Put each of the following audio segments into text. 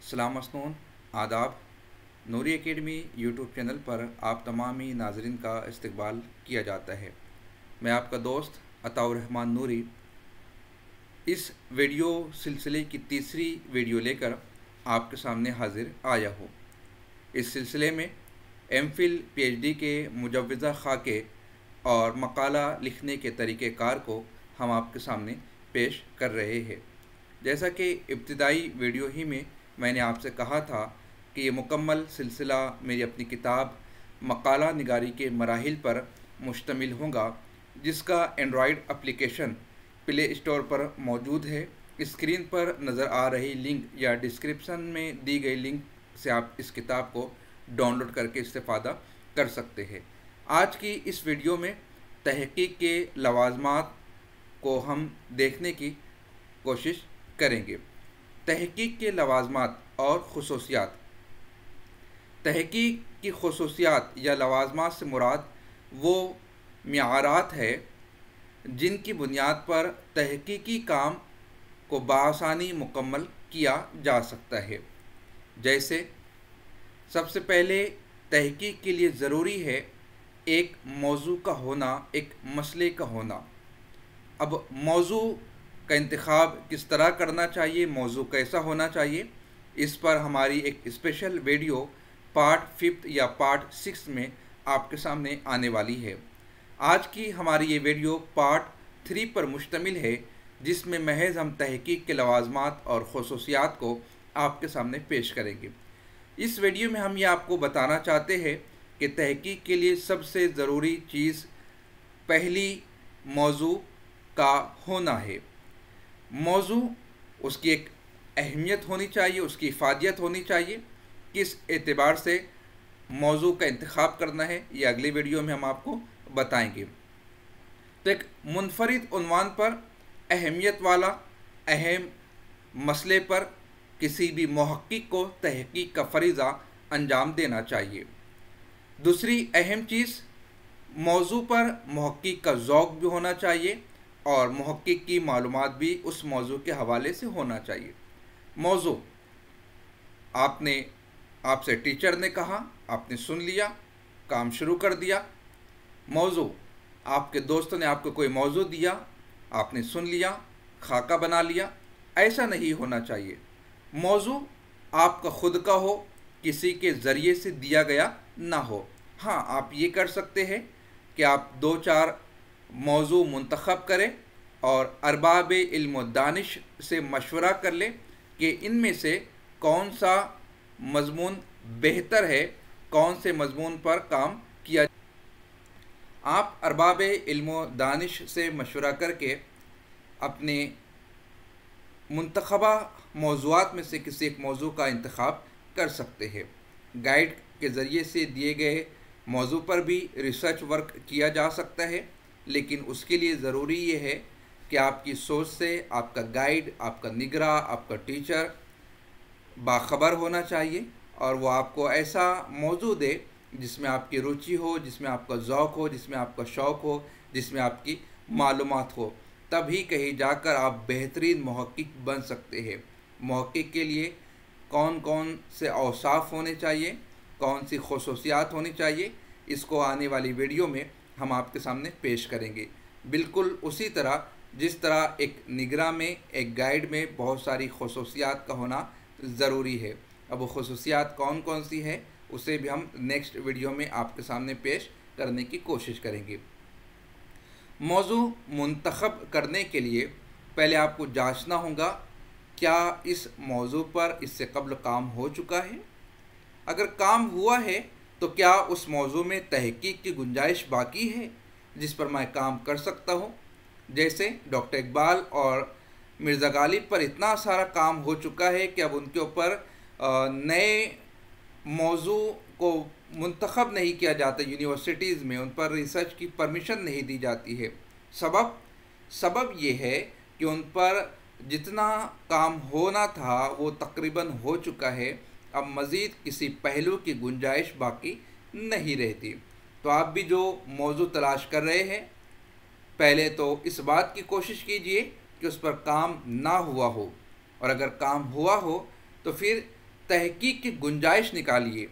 सलाम मसनून, आदाब। नूरी academy YouTube channel पर आप तमाम ही नाजरीन का इस्तकबाल किया जाता है। मैं आपका दोस्त अताउर रहमान नूरी इस वीडियो सिलसिले की तीसरी वीडियो लेकर आपके सामने हाजिर आया हूँ। इस सिलसिले में एमफिल पीएचडी के मुजव्वज़ा खाके और मकाला लिखने के तरीक़ेकार को हम आपके सामने पेश कर रहे हैं। जैसा कि इब्तिदाई वीडियो ही में मैंने आपसे कहा था कि ये मुकम्मल सिलसिला मेरी अपनी किताब मकाला निगारी के मराहिल पर मुश्तमिल होगा, जिसका एंड्रॉयड एप्लीकेशन प्ले स्टोर पर मौजूद है। स्क्रीन पर नज़र आ रही लिंक या डिस्क्रिप्शन में दी गई लिंक से आप इस किताब को डाउनलोड करके इस्तेफ़ादा कर सकते हैं। आज की इस वीडियो में तहक़ीक़ के लवाज़मात को हम देखने की कोशिश करेंगे। तहक़ीक़ के लवाज़मात और ख़ुसूसियात। तहक़ीक़ की ख़ुसूसियात या लवाज़मात से मुराद वो मियारात है जिनकी बुनियाद पर तहक़ीक़ी काम को बआसानी मुकम्मल किया जा सकता है। जैसे सबसे पहले तहक़ीक़ के लिए ज़रूरी है एक मौजू का होना, एक मसले का होना। अब मौजू का इंतखाब किस तरह करना चाहिए, मौजू कैसा होना चाहिए, इस पर हमारी एक स्पेशल वीडियो पार्ट 5 या पार्ट 6 में आपके सामने आने वाली है। आज की हमारी ये वीडियो पार्ट 3 पर मुश्तमिल है, जिसमें महज हम तहक़ीक़ के लवाज़मात और ख़ुसूसियात को आपके सामने पेश करेंगे। इस वीडियो में हम ये आपको बताना चाहते हैं कि तहक़ीक़ के लिए सबसे ज़रूरी चीज़ पहली मौजू का होना है। मौजू, उसकी एक अहमियत होनी चाहिए, उसकी इफ़ादियत होनी चाहिए। किस एतबार से मौजू का इंतखाब करना है ये अगली वीडियो में हम आपको बताएंगे। तो एक मुनफरिद उन्वान पर अहमियत वाला अहम मसले पर किसी भी मुहक्किक को तहक़ीक़ का फ़रीज़ा अंजाम देना चाहिए। दूसरी अहम चीज़, मौजू पर मुहक्किक का ज़ौक़ भी होना चाहिए और मुहक्किक की मालूमात भी उस मौजू के हवाले से होना चाहिए। मौजू आपसे टीचर ने कहा, आपने सुन लिया, काम शुरू कर दिया। मौजू आपके दोस्तों ने आपको कोई मौजू दिया, आपने सुन लिया, खाका बना लिया। ऐसा नहीं होना चाहिए। मौजू आपका ख़ुद का हो, किसी के ज़रिए से दिया गया ना हो। हाँ, आप ये कर सकते हैं कि आप 2-4 मौजू मुंतखब करें और अरबाब इल्म व दानिश से मशवरा कर लें कि इनमें से कौन सा मज़मून बेहतर है, कौन से मज़मून पर काम किया। आप अरबाब इल्म व दानिश से मशवरा करके अपने मुंतखबा मौज़ूआत में से किसी एक मौजू का इंतखाब कर सकते हैं। गाइड के ज़रिए से दिए गए मौजू पर भी रिसर्च वर्क किया जा सकता है, लेकिन उसके लिए ज़रूरी ये है कि आपकी सोच से आपका गाइड, आपका निगरां, आपका टीचर बाखबर होना चाहिए और वो आपको ऐसा मौजू दे जिसमें आपकी रुचि हो, जिसमें आपका ज़ौक़ हो, जिसमें आपका शौक़ हो, जिसमें आपकी मालूमात हो। तभी कहीं जाकर आप बेहतरीन मुहक्किक बन सकते हैं। मुहक्किक के लिए कौन कौन से औसाफ होने चाहिए, कौन सी ख़ुसूसियात होनी चाहिए, इसको आने वाली वीडियो में हम आपके सामने पेश करेंगे। बिल्कुल उसी तरह जिस तरह एक निगरां में, एक गाइड में बहुत सारी ख़ुसूसियात का होना ज़रूरी है। अब वो ख़ुसूसियात कौन कौन सी है उसे भी हम नेक्स्ट वीडियो में आपके सामने पेश करने की कोशिश करेंगे। मौजू मुंतखब करने के लिए पहले आपको जांचना होगा क्या इस मौजू पर इससे कब्ल काम हो चुका है। अगर काम हुआ है तो क्या उस मौजू में तहक़ीक़ की गुंजाइश बाकी है जिस पर मैं काम कर सकता हूँ। जैसे डॉक्टर इकबाल और मिर्ज़ा गालिब पर इतना सारा काम हो चुका है कि अब उनके ऊपर नए मौजू को मुंतखब नहीं किया जाता। यूनिवर्सिटीज़ में उन पर रिसर्च की परमिशन नहीं दी जाती है। सबब ये है कि उन पर जितना काम होना था वो तकरीबन हो चुका है। अब मज़ीद किसी पहलू की गुंजाइश बाकी नहीं रहती। तो आप भी जो मौजू तलाश कर रहे हैं, पहले तो इस बात की कोशिश कीजिए कि उस पर काम ना हुआ हो, और अगर काम हुआ हो तो फिर तहकीक की गुंजाइश निकालिए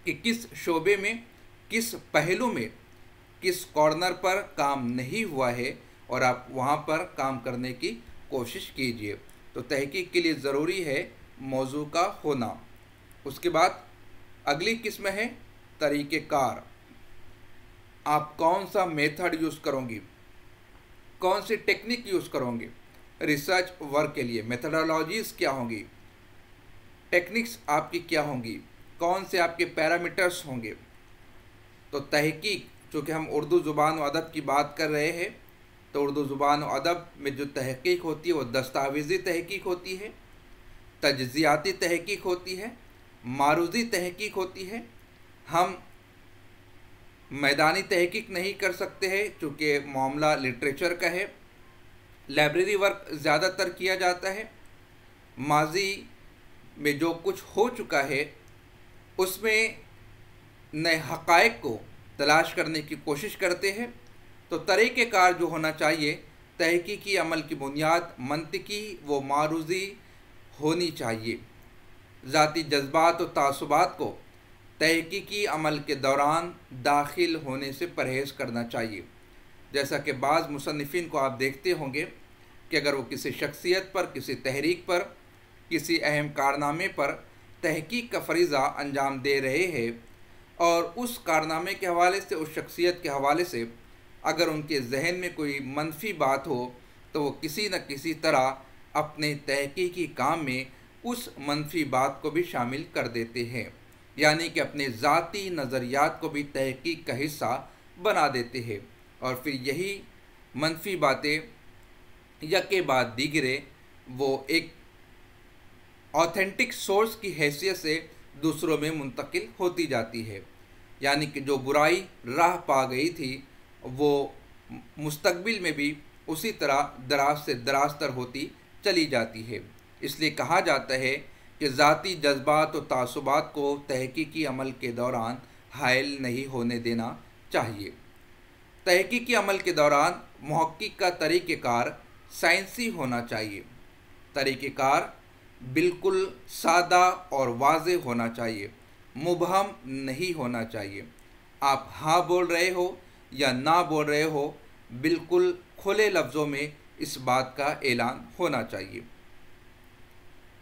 कि किस शोबे में, किस पहलू में, किस कॉर्नर पर काम नहीं हुआ है और आप वहाँ पर काम करने की कोशिश कीजिए। तो तहकीक के लिए ज़रूरी है मौजू का होना। उसके बाद अगली किस्म है तरीक़ेकार। आप कौन सा मेथड यूज़ करोगे, कौन सी टेक्निक यूज़ करोगे रिसर्च वर्क के लिए, मेथडोलॉजीज़ क्या होंगी, टेक्निक्स आपकी क्या होंगी, कौन से आपके पैरामीटर्स होंगे। तो तहकीक, चूँकि हम उर्दू ज़ुबान व अदब की बात कर रहे हैं, तो उर्दू ज़ुबान व अदब में जो तहकीक होती है वो दस्तावेज़ी तहकीक होती है, तज्ज़ियाती तहकीक होती है, मारूज़ी तहकीक होती है। हम मैदानी तहकीक नहीं कर सकते हैं चूँकि मामला लिटरेचर का है। लाइब्रेरी वर्क ज़्यादातर किया जाता है। माजी में जो कुछ हो चुका है उसमें नए हक़ाइक़ को तलाश करने की कोशिश करते हैं। तो तरीक़ेकार जो होना चाहिए, तहकीकी अमल की बुनियाद मंतिकी व मारूज़ी होनी चाहिए। ज़ाती जज्बात और तासुबात को तहकीकी अमल के दौरान दाखिल होने से परहेज़ करना चाहिए। जैसा कि बाज़ मुसन्निफ़ीन को आप देखते होंगे कि अगर वो किसी शख्सियत पर, किसी तहरीक पर, किसी अहम कारनामे पर तहकीक का फ़रीज़ा अंजाम दे रहे हैं और उस कारनामे के हवाले से, उस शख्सियत के हवाले से अगर उनके जहन में कोई मनफी बात हो तो वो किसी न किसी तरह अपने तहकीकी काम में उस मनफी बात को भी शामिल कर देते हैं, यानी कि अपने ज़ाती नज़रियात को भी तहकीक का हिस्सा बना देते हैं और फिर यही मनफी बातें यके बाद दीगरे वो एक ऑथेंटिक सोर्स की हैसियत से दूसरों में मुंतकिल होती जाती है। यानी कि जो बुराई राह पा गई थी वो मुस्तकबिल में भी उसी तरह दराज से दराजतर होती चली जाती है। इसलिए कहा जाता है कि ज़ाती जज्बात और तासुबात को तहकीकी अमल के दौरान हायल नहीं होने देना चाहिए। तहकीकी अमल के दौरान मुहक्किक का तरीक़ेकार साइंसी होना चाहिए। तरीक़ेकार बिल्कुल सादा और वाज़े होना चाहिए, मुबहम नहीं होना चाहिए। आप हाँ बोल रहे हो या ना बोल रहे हो, बिल्कुल खुले लफ्ज़ों में इस बात का ऐलान होना चाहिए।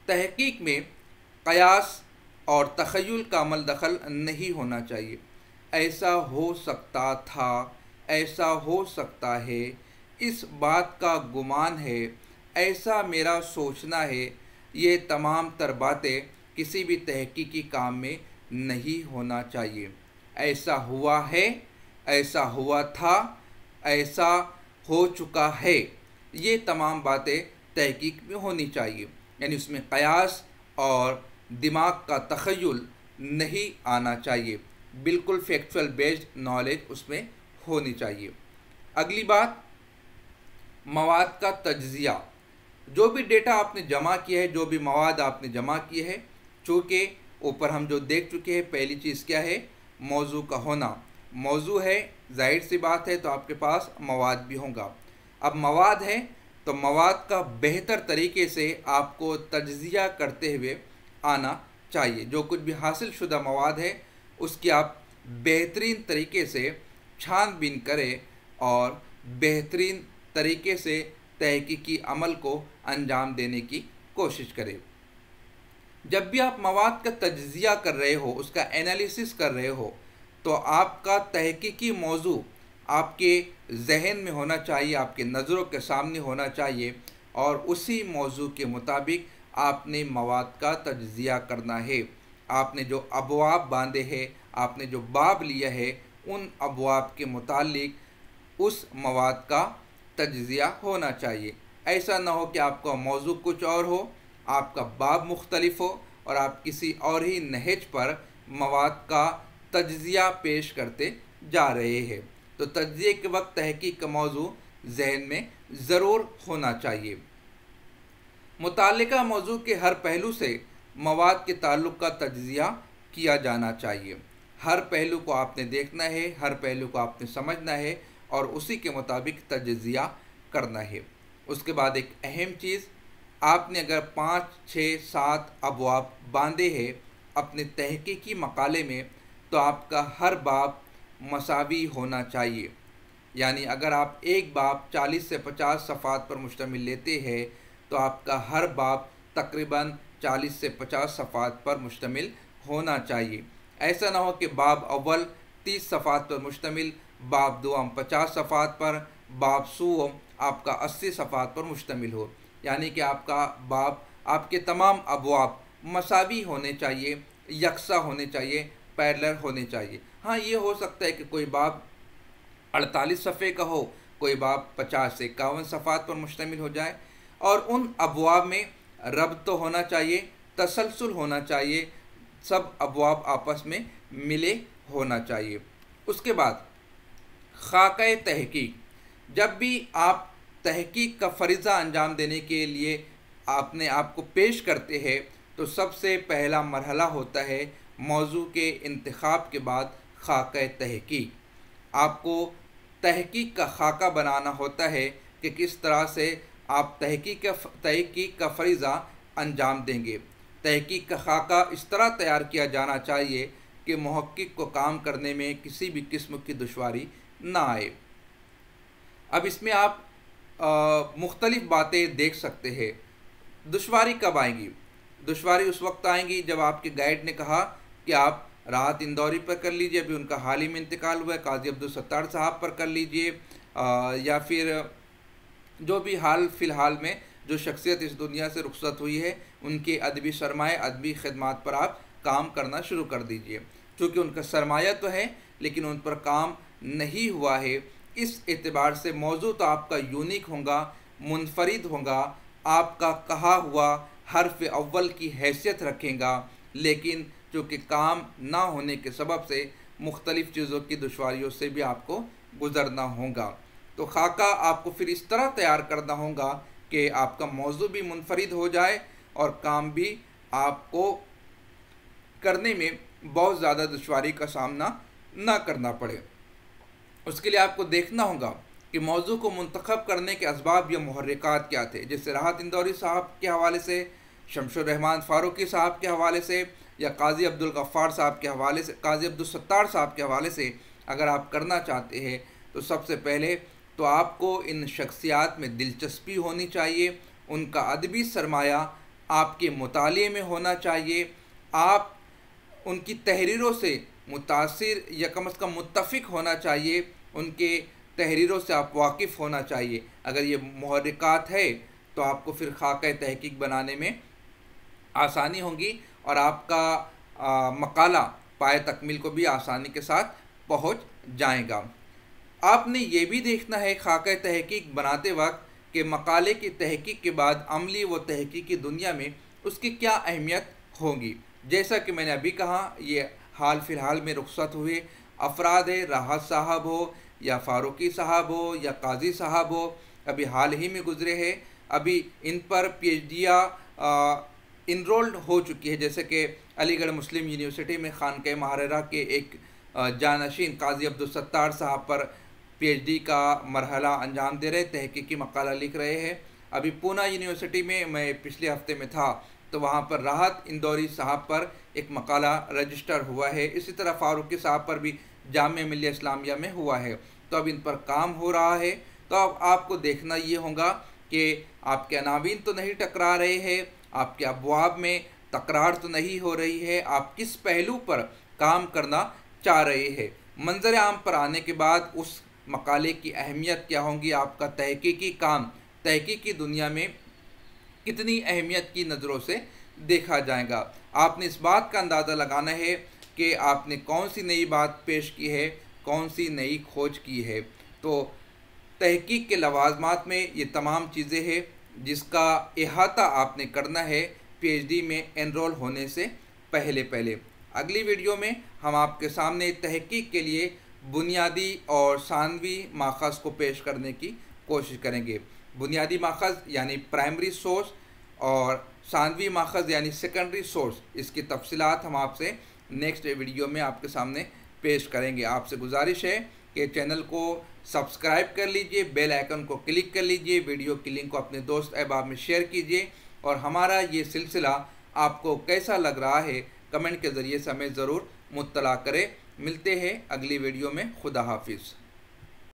तहकीक में क़यास और तख़य्युल का अमल दखल नहीं होना चाहिए। ऐसा हो सकता था, ऐसा हो सकता है, इस बात का गुमान है, ऐसा मेरा सोचना है, ये तमाम तर बातें किसी भी तहकीकी काम में नहीं होना चाहिए। ऐसा हुआ है, ऐसा हुआ था, ऐसा हो चुका है, ये तमाम बातें तहकीक में होनी चाहिए। यानी उसमें क़यास और दिमाग का तख़य्युल नहीं आना चाहिए, बिल्कुल फैक्चुअल बेस्ड नॉलेज उसमें होनी चाहिए। अगली बात, मवाद का तज्ज़िया। जो भी डेटा आपने जमा किया है, जो भी मवाद आपने जमा किए हैं, चूँकि ऊपर हम जो देख चुके हैं, पहली चीज़ क्या है, मौजू का होना। मौजू है, जाहिर सी बात है, तो आपके पास मवाद भी होगा। अब मवाद है तो मवाद का बेहतर तरीके से आपको तज्ज़िया करते हुए आना चाहिए। जो कुछ भी हासिल शुदा मवाद है उसकी आप बेहतरीन तरीके से छानबीन करें और बेहतरीन तरीके से तहकीकी अमल को अंजाम देने की कोशिश करें। जब भी आप मवाद का तज्ज़िया कर रहे हो, उसका एनालिसिस कर रहे हो, तो आपका तहकीकी मौजू आपके जहन में होना चाहिए, आपके नज़रों के सामने होना चाहिए और उसी मौजू के मुताबिक आपने मवाद का तज्ज़िया करना है। आपने जो अबवाब बांधे हैं, आपने जो बाब लिया है, उन अबवाब के मुतालिक उस मवाद का तज्ज़िया होना चाहिए। ऐसा ना हो कि आपका मौजू कुछ और हो, आपका बाब मुख्तलिफ हो और आप किसी और ही नहज पर मवाद का तज्ज़िया पेश करते जा रहे हैं। तो तज्ज़िये के वक्त तहकीक का मौजू जहन में ज़रूर होना चाहिए। मुताल्लिका मौजू के हर पहलू से मवाद के ताल्लुक़ का तज्ज़िया किया जाना चाहिए। हर पहलू को आपने देखना है, हर पहलू को आपने समझना है और उसी के मुताबिक तज्ज़िया करना है। उसके बाद एक अहम चीज़ आपने अगर 5, 6, 7 अबवाब बांधे हैं अपने तहकीकी मकाले में, तो आपका हर बाब मसावी होना चाहिए। यानी अगर आप एक बाब 40 से 50 सफ़ात पर मुश्तमिल लेते हैं तो आपका हर बाब तकरीबन 40 से 50 सफ़ात पर मुश्तमिल होना चाहिए। ऐसा ना हो कि बाब अव्वल 30 सफ़ात पर मुश्तमिल, बाब दुआम 50 सफ़ात पर, बाब सूम आपका 80 सफ़ात पर मुश्तमिल हो। यानी कि आपका बाब, आपके तमाम अबवाब मसावी होने चाहिए, यकसा होने चाहिए, पैरेलल होने चाहिए। हाँ, ये हो सकता है कि कोई बाब 48 सफ़े का हो, कोई बाब 50 से 51 सफ़ात पर मुश्तमिल हो जाए, और उन अबवाब में रब्त तो होना चाहिए, तसलसल होना चाहिए, सब अबवाब आपस में मिले होना चाहिए। उसके बाद खाका तहकीक, जब भी आप तहकीक का फ़रीज़ा अंजाम देने के लिए अपने आप को पेश करते हैं तो सबसे पहला मरहला होता है मौजू के इंतखाब के बाद खाका तहकीक। आपको तहकीक का खाका बनाना होता है कि किस तरह से आप तहकीक का फ़रीज़ा अंजाम देंगे। तहकीक का खाका इस तरह तैयार किया जाना चाहिए कि मुहक्किक को काम करने में किसी भी किस्म की दुश्वारी ना आए। अब इसमें आप मुख्तलिफ़ बातें देख सकते हैं। दुश्वारी कब आएंगी? दुश्वारी उस वक्त आएंगी जब आपके गाइड ने कहा कि आप राहत इंदौरी पर कर लीजिए, अभी उनका हाल ही में इंतकाल हुआ है, काजी अब्दुल सत्तार साहब पर कर लीजिए, या फिर जो भी हाल फ़िलहाल में जो शख्सियत इस दुनिया से रुखसत हुई है उनके अदबी सरमाए, अदबी खिदमात पर आप काम करना शुरू कर दीजिए। चूँकि उनका सरमाया तो है लेकिन उन पर काम नहीं हुआ है, इस एतबार से मौजू तो आपका यूनिक होगा, मुनफरिद होगा, आपका कहा हुआ हर्फ अव्वल की हैसियत रखेगा, लेकिन चूँकि काम ना होने के सबब से मुख्तलिफ़ चीज़ों की दुश्वारियों से भी आपको गुज़रना होगा। तो खाका आपको फिर इस तरह तैयार करना होगा कि आपका मौजू भी मुनफरिद हो जाए और काम भी आपको करने में बहुत ज़्यादा दुश्वारी का सामना ना करना पड़े। उसके लिए आपको देखना होगा कि मौजू को मुंतखब करने के असबाब या मुहर्रिकात क्या थे। जैसे राहत इंदौरी साहब के हवाले से, शमशुर रहमान फ़ारूकी साहब के हवाले से, या काजी अब्दुल गफ़्फ़ार साहब के हवाले से, काजी अब्दुल सत्तार साहब के हवाले से अगर आप करना चाहते हैं तो सबसे पहले तो आपको इन शख्सियात में दिलचस्पी होनी चाहिए, उनका अदबी सरमाया आपके मुताले में होना चाहिए, आप उनकी तहरीरों से मुतासिर या कम अज़ कम मुत्तफ़िक होना चाहिए, उनके तहरीरों से आप वाकिफ़ होना चाहिए। अगर ये मुहर्रिकात है तो आपको फिर खाका तहकीक बनाने में आसानी होगी और आपका मकाला पाए तकमील को भी आसानी के साथ पहुंच जाएगा। आपने ये भी देखना है खाका तहकीक बनाते वक्त कि मकाले की तहकीक के बाद अमली व तहकीकी दुनिया में उसकी क्या अहमियत होगी। जैसा कि मैंने अभी कहा, ये हाल फ़िलहाल में रुखसत हुए अफराद है, राहत साहब हो या फ़ारूकी साहब हो या काजी साहब हो, अभी हाल ही में गुज़रे हैं, अभी इन पर PhD इनरोल्ड हो चुकी है। जैसे कि अलीगढ़ मुस्लिम यूनिवर्सिटी में खानक़ाह महारेरा के एक जानशीन काजी अब्दुल सत्तार साहब पर PhD का मरहला अंजाम दे रहे, तहकीकी मकाला लिख रहे हैं। अभी पूना यूनिवर्सिटी में मैं पिछले हफ्ते में था तो वहाँ पर राहत इंदौरी साहब पर एक मकाला रजिस्टर हुआ है। इसी तरह फ़ारूकी साहब पर भी जामिया मिल्लिया इस्लामिया में हुआ है। तो अब इन पर काम हो रहा है। तो अब आपको देखना ये होगा कि आपके अनावीन तो नहीं टकरा रहे हैं, आपके अबवाब में तकरार तो नहीं हो रही है, आप किस पहलू पर काम करना चाह रहे हैं। मंजर आम पर आने के बाद उस मकाले की अहमियत क्या होगी, आपका तहकीकी काम तहकीकी दुनिया में कितनी अहमियत की नज़रों से देखा जाएगा। आपने इस बात का अंदाज़ा लगाना है कि आपने कौन सी नई बात पेश की है, कौन सी नई खोज की है। तो तहकीक के लवाज़मात में ये तमाम चीज़ें हैं जिसका इहाता आपने करना है PhD में एनरोल होने से पहले। अगली वीडियो में हम आपके सामने तहकीक के लिए बुनियादी और सानवी माखज़ को पेश करने की कोशिश करेंगे। बुनियादी माखज़ यानी प्राइमरी सोर्स और सानवी माखज़ यानी सेकेंडरी सोर्स, इसकी तफसीलात हम आपसे नेक्स्ट वीडियो में आपके सामने पेश करेंगे। आपसे गुजारिश है कि चैनल को सब्सक्राइब कर लीजिए, बेल आइकन को क्लिक कर लीजिए, वीडियो की लिंक को अपने दोस्त अहबाब में शेयर कीजिए और हमारा ये सिलसिला आपको कैसा लग रहा है कमेंट के ज़रिए से हमें ज़रूर मुत्तला करें। मिलते हैं अगली वीडियो में। खुदा हाफिज़।